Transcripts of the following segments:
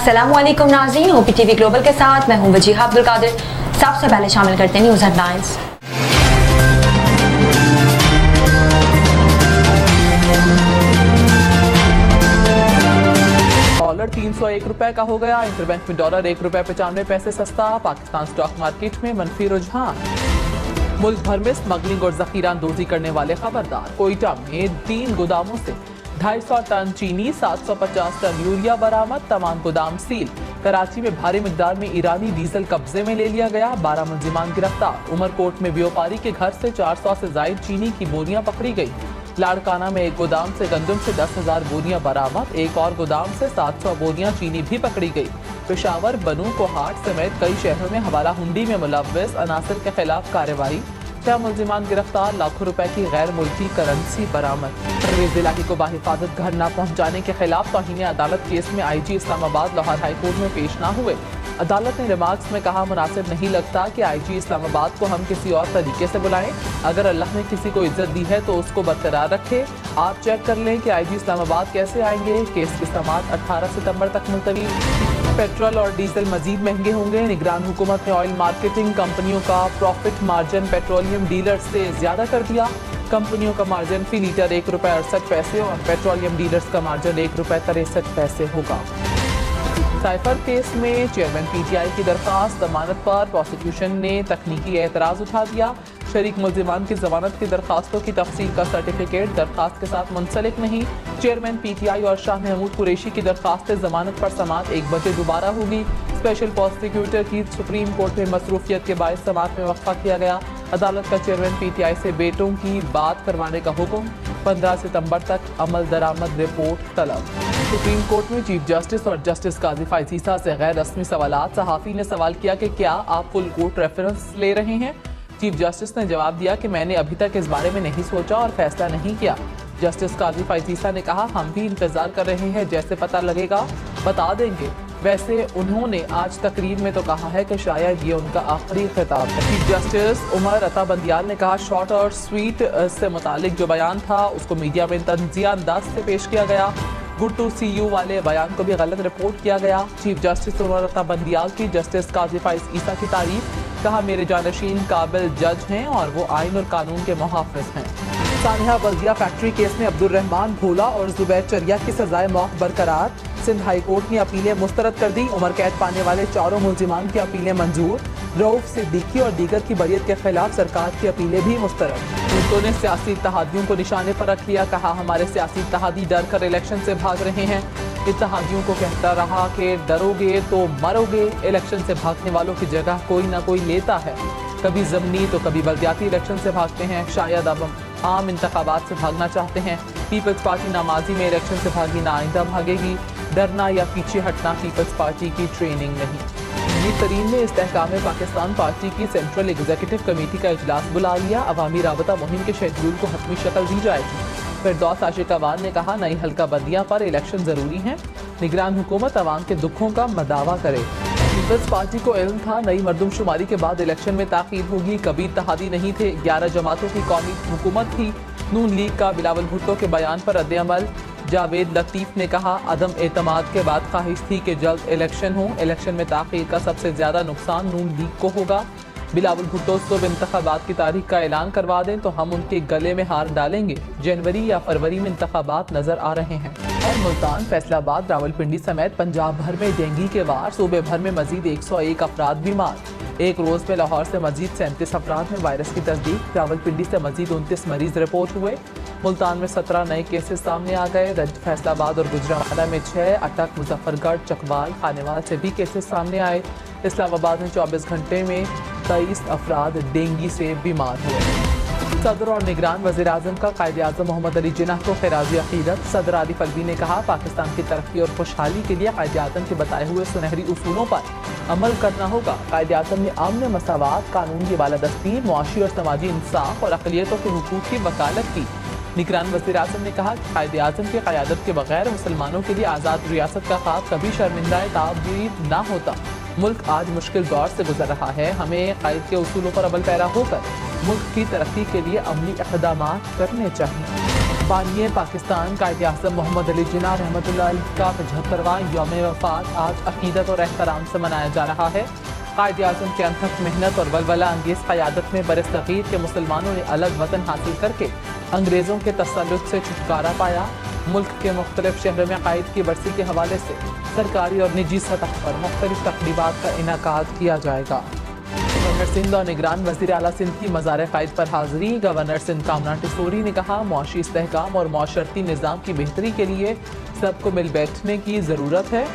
अस्सलाम वालेकुम नाज़रीन, ओपी टीवी ग्लोबल के साथ मैं हूं वजीहा अब्दुल कादिर। सबसे पहले शामिल करते हैं न्यूज़ हेडलाइंस। डॉलर 301 रुपए का हो गया। इंटरबैंक में डॉलर 1 रुपए 95 पैसे सस्ता। पाकिस्तान स्टॉक मार्केट में मनफी रुझान। मुल्क भर में स्मगलिंग और जखीरा अंदोजी करने वाले खबरदार। कोयटा में 3 गोदामों से 250 टन चीनी, 750 टन यूरिया बरामद। तमाम गोदाम सील। कराची में भारी मिकदार में ईरानी डीजल कब्जे में ले लिया गया। 12 मुलजिमान गिरफ्तार। उमरकोट में व्यापारी के घर से 400 से जायद चीनी की बोरियां पकड़ी गई। लाड़काना में एक गोदाम से गंदम से 10,000 बोरियां बरामद। एक और गोदाम से 700 बोरियां चीनी भी पकड़ी गई। पेशावर, बनू, कोहाट समेत कई शहरों में हवाला हुंडी में मुलव्वस अनासर के खिलाफ कार्रवाई। 6 मुलजिमान गिरफ्तार। लाखों रुपए की गैर मुल्की करेंसी बरामद। परवेज इलाही को बाहिफाजत घर न पहुंचाने के खिलाफ तौहीन अदालत केस में IG इस्लामाबाद लाहौर हाईकोर्ट में पेश न हुए। अदालत ने रिमार्क्स में कहा, मुनासिब नहीं लगता कि IG इस्लामाबाद को हम किसी और तरीके से बुलाएं। अगर अल्लाह ने किसी को इज्जत दी है तो उसको बरकरार रखे। आप चेक कर लें कि IG इस्लामाबाद कैसे आएंगे। केस की समाअत 18 सितंबर तक मुलतवी। पेट्रोल और डीजल मजीद महंगे होंगे। निगरान हुकूमत ने ऑयल मार्केटिंग कंपनियों का प्रॉफिट मार्जिन पेट्रोलियम डीलर्स से ज्यादा कर दिया। कंपनियों का मार्जिन फी लीटर 1 रुपए 68 पैसे और पेट्रोलियम डीलर्स का मार्जिन 1 रुपए 63 पैसे होगा। साइफर केस में चेयरमैन PTI की दरखास्त। जमानत पर प्रोसिक्यूशन ने तकनीकी एतराज उठा दिया। शरीक मुलजिमान की जमानत की दरखास्तों की तफसील का सर्टिफिकेट दरखास्त के साथ मुंसलिक नहीं। चेयरमैन PTI और शाह महमूद कुरैशी की दरखास्त जमानत पर समाअत 1 बजे दोबारा होगी। स्पेशल प्रोसिक्यूटर की सुप्रीम कोर्ट में मसरूफियत के बायस समाअत में वक्फा किया गया। अदालत का चेयरमैन PTI से बेटों की बात करवाने का हुक्म। 15 सितंबर तक अमल दरामद रिपोर्ट तलब। सुप्रीम कोर्ट में चीफ जस्टिस और जस्टिस काजी फायजीसा से गैर रस्मी सवालात। सहाफ़ी ने सवाल किया कि क्या आप फुल कोर्ट रेफरेंस ले रहे हैं। चीफ जस्टिस ने जवाब दिया कि मैंने अभी तक इस बारे में नहीं सोचा और फैसला नहीं किया। जस्टिस काजी फायजीसा ने कहा, हम भी इंतजार कर रहे हैं, जैसे पता लगेगा बता देंगे। वैसे उन्होंने आज तकरीर में तो कहा है कि शायद ये उनका आखिरी खिताब है। चीफ जस्टिस उमर अता बंदियाल ने कहा, शॉर्ट और स्वीट से मुतालिक जो बयान था उसको मीडिया में तंजिया अंदाज से पेश किया गया। गुड टू सी यू वाले बयान को भी गलत रिपोर्ट किया गया। चीफ जस्टिस उमर अता बंदियाल की जस्टिस काजी फायजीसा की तारीफ। कहा, मेरे जानशीन काबिल जज हैं और वो आइन और कानून के मुहाफिज हैं। सानिया बल्दिया फैक्ट्री केस में अब्दुल रहमान भोला और जुबैर चरिया की सजाए मौत बरकरार। सिंध हाई कोर्ट ने अपीलें मुस्तरद कर दी। उम्र कैद पाने वाले 4 मुलजिमान की अपीलें मंजूर। रऊफ सिद्दीकी और दीगर की बरियत के खिलाफ सरकार की अपीलें भी मुस्तरद। मुल्कों ने सियासी इत्तेहादियों को निशाने पर रख लिया। कहा, हमारे सियासी इत्तेहादी डर कर इलेक्शन से भाग रहे हैं। इत्तेहादियों को कहता रहा कि डरोगे तो मरोगे। इलेक्शन से भागने वालों की जगह कोई ना कोई लेता है। कभी ज़मीनी तो कभी बल्दियाती इलेक्शन से भागते हैं। शायद अब आम इंतखाबात से भागना चाहते हैं। पीपल्स पार्टी ना माजी में इलेक्शन से भागी ना आइंदा भागेगी। डरना या पीछे हटना पीपल्स पार्टी की ट्रेनिंग नहीं। नई तरीन ने इस्तेहकाम पाकिस्तान पार्टी की सेंट्रल एग्जीक्यूटिव कमेटी का इजलास बुला लिया। अवामी राबता मुहिम के शेड्यूल को हतमी शक्ल दी जाएगी। फिरदौस आशिकावान ने कहा, नई हल्का बंदियां पर इलेक्शन जरूरी हैं। निगरान हुकूमत अवाम के दुखों का मदावा करे। पीपल्स पार्टी को इल्म था नई मरदमशुमारी के बाद इलेक्शन में ताख़ीर होगी। कभी इत्तेहादी नहीं थे। 11 जमातों की कौमी हुकूमत थी। नून लीग का बिलावल भुट्टो के बयान पर रद्द-ए-अमल। जावेद लतीफ़ ने कहा, अदम एतमाद के बाद ख्वाहिश थी कि जल्द इलेक्शन हो। इलेक्शन में ताख़ीर का सबसे ज़्यादा नुकसान नून लीग को होगा। बिलावल भुट्टो सुबह इंतखाबात की तारीख का ऐलान करवा दें तो हम उनके गले में हार डालेंगे। जनवरी या फरवरी में इंतखाबात नजर आ रहे हैं। और मुल्तान, फैसलाबाद, रावलपिंडी समेत पंजाब भर में डेंगू के वार। सूबे भर में मजीद 101 अफराद बीमार। एक रोज में लाहौर से मजीद 37 अफराद में वायरस की तस्दीक। रावलपिंडी से मजीद 29 मरीज रिपोर्ट हुए। मुल्तान में 17 नए केसेस सामने आ गए। फैसलाबाद और गुजरावाला में 6, अटक, मुजफ्फरगढ़, चकवाल, खानेवाल से भी केसेस सामने आए। इस्लामाबाद में 24 घंटे में 23 अफराद डेंगू से बीमार हुए। सदर और निगरान वज़ीर आज़म का कायदे आज़म मोहम्मद अली जिन्नाह को खिराजी अक़ीदत। सदर आरिफ अलवी ने कहा, पाकिस्तान की तरक्की और खुशहाली के लिए कायदे आज़म के बताए हुए सुनहरी उसूलों पर अमल करना होगा। कायदे आज़म ने अमन, मसावात, कानून की बालादस्ती, मुआशी और समाजी इंसाफ और अक़लियतों के हुकूक़ की वकालत की। निगरान वज़ीर आज़म ने कहा कि कायदे आज़म की क़यादत के बगैर मुसलमानों के लिए आज़ाद रियासत का ख्वाब कभी शर्मिंदा ताबीर ना होता। मुल्क आज मुश्किल दौर से गुजर रहा है। हमें कायद के उसूलों पर अमल पैरा होकर मुल्क की तरक्की के लिए अमली इक़दामात करने चाहिए। बानिए पाकिस्तान कायद आज़म मोहम्मद अली जिन्ना रहमतुल्लाह अलैह का 75वां यौम वफ़ात आज अक़ीदत और एहतराम से मनाया जा रहा है। कायद आज़म की अनथक मेहनत और वलवला अंगेज़ क़यादत में बरसग़ीर के मुसलमानों ने अलग वतन हासिल करके अंग्रेज़ों के तसल्लुत से छुटकारा पाया। मुल्क के मुख्तलिफ शहरों में कायद की बरसी के हवाले से सरकारी और निजी सतह पर मुख्तलिफ तक़रीबात का इनेकाद किया जाएगा। गवर्नर सिंध और निगरान वज़ीर आला सिंध की मज़ार क़ायद पर हाज़री। गवर्नर सिंध कामना टिसोरी ने कहा, मुआशी इस्तेहकाम और मुआशरती निज़ाम की बेहतरी के लिए सबको मिल बैठने की ज़रूरत है।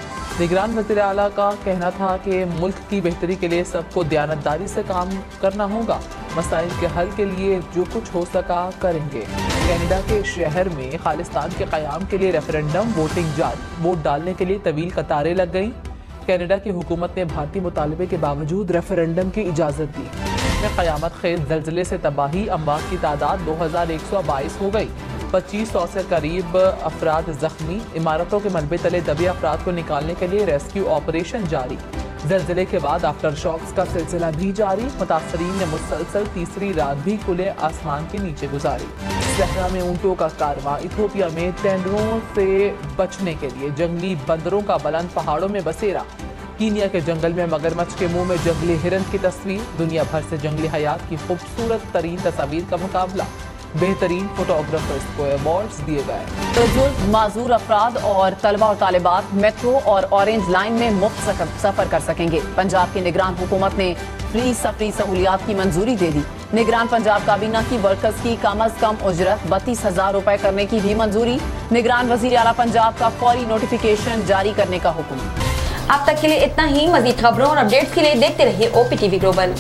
निगरान वज़ीर आला का कहना था कि मुल्क की बेहतरी के लिए सबको दियानतदारी से काम करना होगा। मसाइल के हल के लिए जो कुछ हो सका करेंगे। कनाडा के शहर में खालिस्तान के क़याम के लिए रेफरेंडम वोट डालने के लिए तवील कतारें लग गईं। कनाडा की हुकूमत ने भारतीय मुतालबे के बावजूद रेफरेंडम की इजाज़त दी। इसमें क़यामत खेज़ ज़लज़ले से तबाही अमवात की तादाद 2122 हो गई। 2500 से करीब अफराद ज़ख्मी। इमारतों के मलबे तले दबे अफराद को निकालने के लिए रेस्क्यू ऑपरेशन जारी। ज़लज़ले के बाद आफ्टर शॉक्स का सिलसिला भी जारी। मुतासरीन ने मुसलसल तीसरी रात भी खुले आसमान के नीचे गुजारी। सहरा में ऊँटों का कारवां। इथोपिया में तेंदुओं से बचने के लिए जंगली बंदरों का बुलंद पहाड़ों में बसेरा। कीनिया के जंगल में मगरमच्छ के मुंह में जंगली हिरन की तस्वीर। दुनिया भर से जंगली हयात की खूबसूरत तरीन तस्वीर का मुकाबला। बेहतरीन फोटोग्राफर्स को अवार्ड्स दिए गए। तो बुजुर्ग माजूर अफराद और तलबा और तालिबात मेट्रो और ऑरेंज लाइन में मुफ्त सफर कर सकेंगे। पंजाब की निगरान हुकूमत ने फ्री सफरी सहूलियात की मंजूरी दे दी। निगरान पंजाब काबीना की वर्कर्स की कम अज कम उजरत 32,000 रुपए करने की भी मंजूरी। निगरान वजीर आला पंजाब का फौरी नोटिफिकेशन जारी करने का हुक्म। अब तक के लिए इतना ही। मजीद खबरों और अपडेट्स के लिए देखते रहिए OPTV ग्लोबल।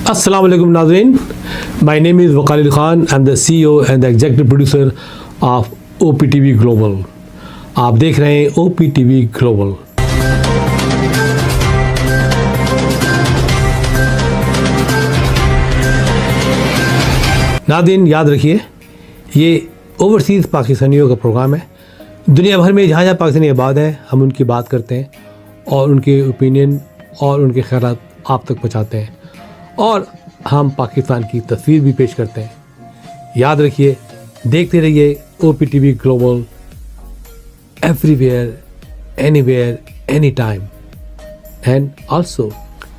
अस्सलाम वालेकुम नाज़रीन, my name is Waqar Khan. I am the CEO and the executive producer of OPTV global. आप देख रहे हैं OPTV ग्लोबल। नाज़रीन याद रखिए, ये ओवरसीज़ पाकिस्तानियों का प्रोग्राम है। दुनिया भर में जहाँ जहाँ पाकिस्तानी आबाद हैं, हम उनकी बात करते हैं और उनके ओपिनियन और उनके ख़यालात आप तक पहुँचाते हैं और हम पाकिस्तान की तस्वीर भी पेश करते हैं। याद रखिए, देखते रहिए OPTV global, everywhere, anywhere, any time. And also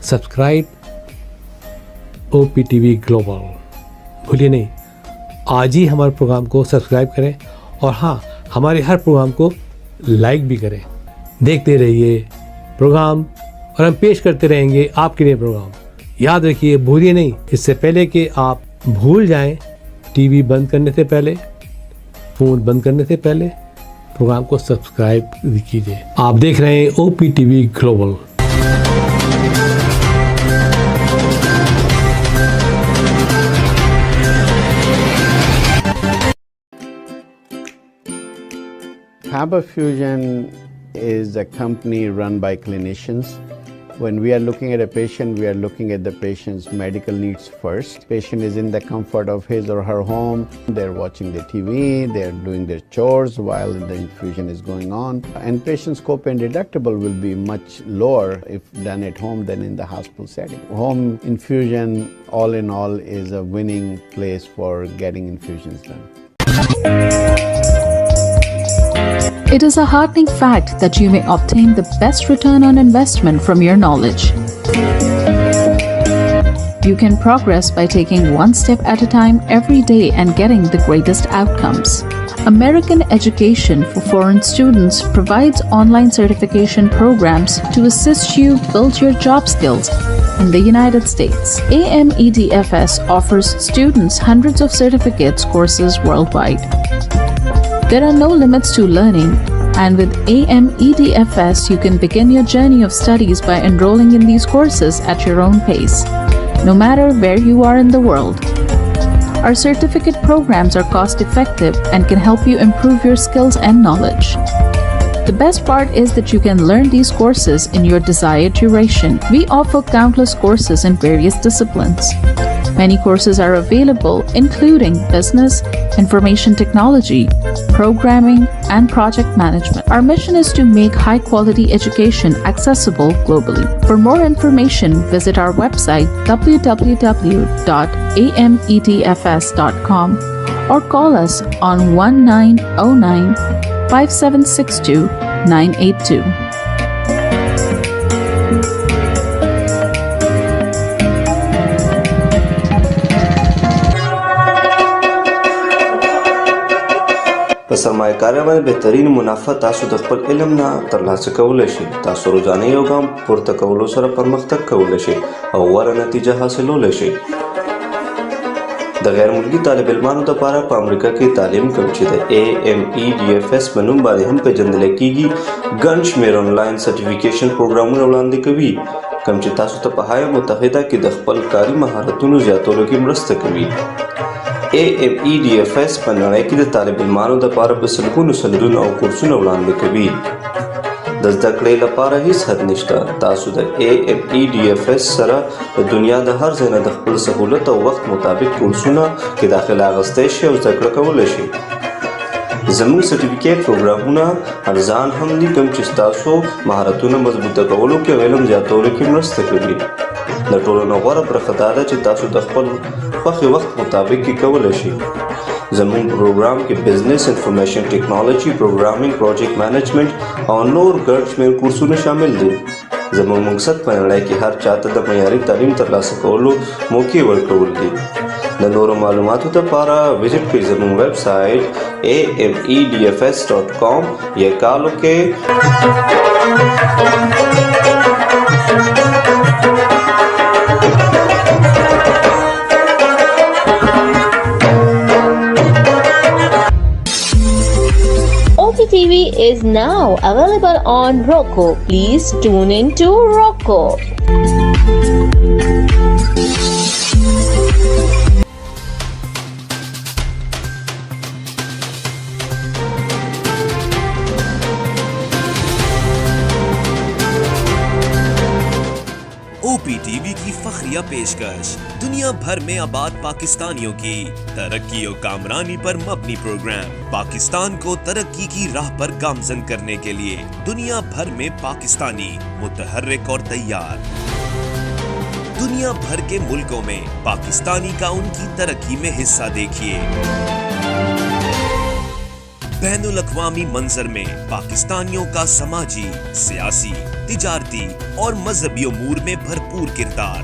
subscribe OPTV global. भूलिए नहीं, आज ही हमारे प्रोग्राम को सब्सक्राइब करें और हाँ, हमारे हर प्रोग्राम को लाइक भी करें। देखते रहिए प्रोग्राम और हम पेश करते रहेंगे आपके लिए प्रोग्राम। याद रखिए, भूलिए नहीं, इससे पहले कि आप भूल जाएं, टीवी बंद करने से पहले, फ़ोन बंद करने से पहले प्रोग्राम को सब्सक्राइब कीजिए। आप देख रहे हैं OPTV global. Faber Fusion is a company run by clinicians. When we are looking at a patient, we are looking at the patient's medical needs first. Patient is in the comfort of his or her home. They're watching the TV, they're doing their chores while the infusion is going on. And patient's copay and deductible will be much lower if done at home than in the hospital setting. Home infusion, all in all, is a winning place for getting infusions done. It is a heartening fact that you may obtain the best return on investment from your knowledge. You can progress by taking one step at a time every day and getting the greatest outcomes. American Education for Foreign Students provides online certification programs to assist you build your job skills in the United States. AMEDFS offers students hundreds of certificates courses worldwide. There are no limits to learning, and with AMEDFS, you can begin your journey of studies by enrolling in these courses at your own pace, no matter where you are in the world. Our certificate programs are cost-effective and can help you improve your skills and knowledge. The best part is that you can learn these courses in your desired duration. We offer countless courses in various disciplines. Many courses are available, including business, information technology, programming, and project management. Our mission is to make high-quality education accessible globally. For more information, visit our website www.ametfs.com or call us on 1909 5762 982. په سرمایه‌کارۍ باندې بهترین منافع تاسو د خپل علم نه ترلاسه کولی شئ. تاسو روزانه you ګام پورته کولو سره پرمختګ کولی شئ او غوره نتیجه حاصلولی شئ. د غیر ملکي طالب علمانو لپاره په امریکا کې تعلیم کوم چې د AMEDFS په نوم باندې هم پیژندل کیږي ګڼ شمېر آنلاین سرټیفیکیشن پروګرامونه وړاندې کوي کوم چې تاسو ته په هایه متحده کې د خپل کاري مهارتونو زیاتولو کې مرسته کوي. AMEDFS په نړۍ کې د طالب علمانو لپاره په سلګونو سندونه او کورسونه وړاندې کوي. د زده کړې لپاره هیڅ حد نشته. تاسو د AMEDFS سره د دنیا د هر ځای نه د خپل سهولت او وخت مطابق کورسونه کې داخله اخیستی شئ او زده کړه کولی شئ. زموږ سرټیفیکیټ پروګرامونه ارزان هم دي کوم چې ستاسو مهارتونه مضبوطه کولو کې او علم زیاتولو کې مرسته کوي. د ټولو نه غوره برخه دا ده چې تاسو د خپل خوښې وخت مطابق کې کولی شئ. زموږ پروګرام کې بزنس انفارمیشن ټیکنالوژي پروګرامینګ پروجیکټ مینجمنټ او نور ګڼ شمېر کورسونه شامل دي. زموږ مقصد په نړۍ کې هر چاته د معیاري تعلیم ترلاسه کولو موقع ورکول دي. د نورو معلوماتو لپاره وزټ کړئ زموږ ویب سایټ amedfs.com یا کال وکړئ OPTV is now available on Roku. Please tune in to Roku. OPTV की फखरिया पेशकश दुनिया भर में आबाद पाकिस्तानियों की तरक्की और कामरानी पर मबनी प्रोग्राम पाकिस्तान को तरक्की की राह पर गामजन करने के लिए दुनिया भर में पाकिस्तानी मुतहर्रिक और तैयार। दुनिया भर के मुल्कों में पाकिस्तानी का उनकी तरक्की में हिस्सा देखिए। बैनुल अक़वामी मंजर में पाकिस्तानियों का समाजी, सियासी, तिजारती और मजहबी उमूर में भरपूर किरदार।